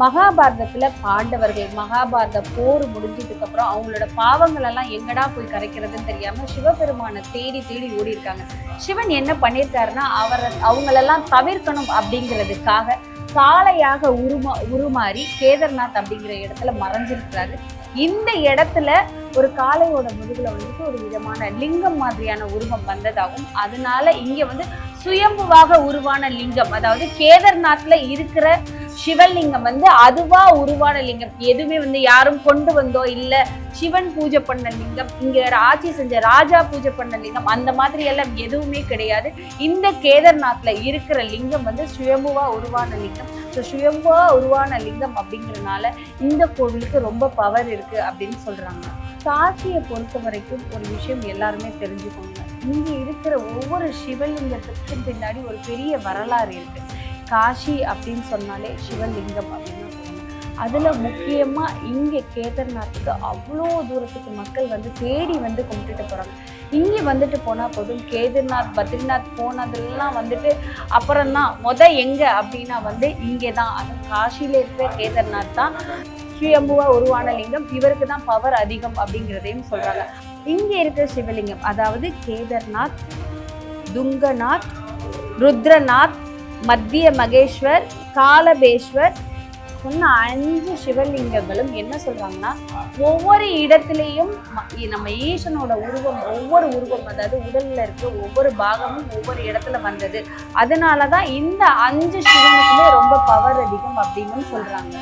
மகாபாரதத்துல பாண்டவர்கள் மகாபாரத போர் முடிஞ்சதுக்கு அப்புறம் அவங்களோட பாவங்கள் எல்லாம் எங்கடா போய் கரைக்கிறதுன்னு தெரியாம சிவபெருமானை தேடி தேடி ஓடி இருக்காங்க. சிவன் என்ன பண்ணியிருக்காருன்னா அவங்களெல்லாம் தவிர்க்கணும் அப்படிங்கிறதுக்காக காளையாக உருமாறி கேதார்நாத் அப்படிங்கிற இடத்துல மறைஞ்சிருக்கிறாரு. இந்த இடத்துல ஒரு காளையோட முதுகுல வந்துட்டு ஒரு விதமான லிங்கம் மாதிரியான உருவம் வந்ததாகும். அதனால இங்க சுயம்புவாக உருவான லிங்கம், அதாவது கேதார்நாத்ல இருக்கிற சிவலிங்கம் அதுவா உருவான லிங்கம். எதுவுமே யாரும் கொண்டு வந்தோ இல்ல சிவன் பூஜை பண்ண லிங்கம், இங்க ஆட்சி செஞ்ச ராஜா பூஜை பண்ண லிங்கம், அந்த மாதிரி எல்லாம் எதுவுமே கிடையாது. இந்த கேதார்நாத்ல இருக்கிற லிங்கம் சுயம்புவா உருவான லிங்கம். சுயம்புவா உருவான லிங்கம் அப்படிங்கிறதுனால இந்த கோவிலுக்கு ரொம்ப பவர் இருக்கு அப்படின்னு சொல்றாங்க. காசியை பொறுத்த வரைக்கும் ஒரு விஷயம் எல்லாருமே தெரிஞ்சுக்கோங்க. இங்க இருக்கிற ஒவ்வொரு சிவலிங்கத்துக்கும் பின்னாடி ஒரு பெரிய வரலாறு இருக்கு. காசி அப்படின்னு சொன்னாலே சிவலிங்கம் அப்படின்னு சொல்லுவாங்க. அதுல முக்கியமா இங்க கேதார்நாத்துக்கு அவ்வளோ தூரத்துக்கு மக்கள் தேடி கும்பிட்டுட்டு போறாங்க. இங்கே வந்துட்டு போனா போதும். கேதார்நாத் பத்ரிநாத் போனதெல்லாம் அப்புறம் தான் எங்க அப்படின்னா இங்கே தான், அது காசியில இருக்கிற கேதார்நாத் தான் சுயம்புவா உருவான லிங்கம். இவருக்கு தான் பவர் அதிகம் அப்படிங்கிறதையும் சொல்றாங்க. இங்க இருக்கிற சிவலிங்கம், அதாவது கேதார்நாத், துங்கநாத், ருத்ரநாத், மத்திய மகேஸ்வர், காலபேஸ்வர் சொன்ன 5 சிவலிங்கங்களும் என்ன சொல்றாங்கன்னா, ஒவ்வொரு இடத்துலையும் நம்ம ஈசனோட உருவம், ஒவ்வொரு உருவம், அதாவது உடல்ல இருக்க ஒவ்வொரு பாகமும் ஒவ்வொரு இடத்துல வந்தது. அதனாலதான் இந்த 5 சிவனுக்குமே ரொம்ப பவர் அதிகம் அப்படின்னு சொல்றாங்க.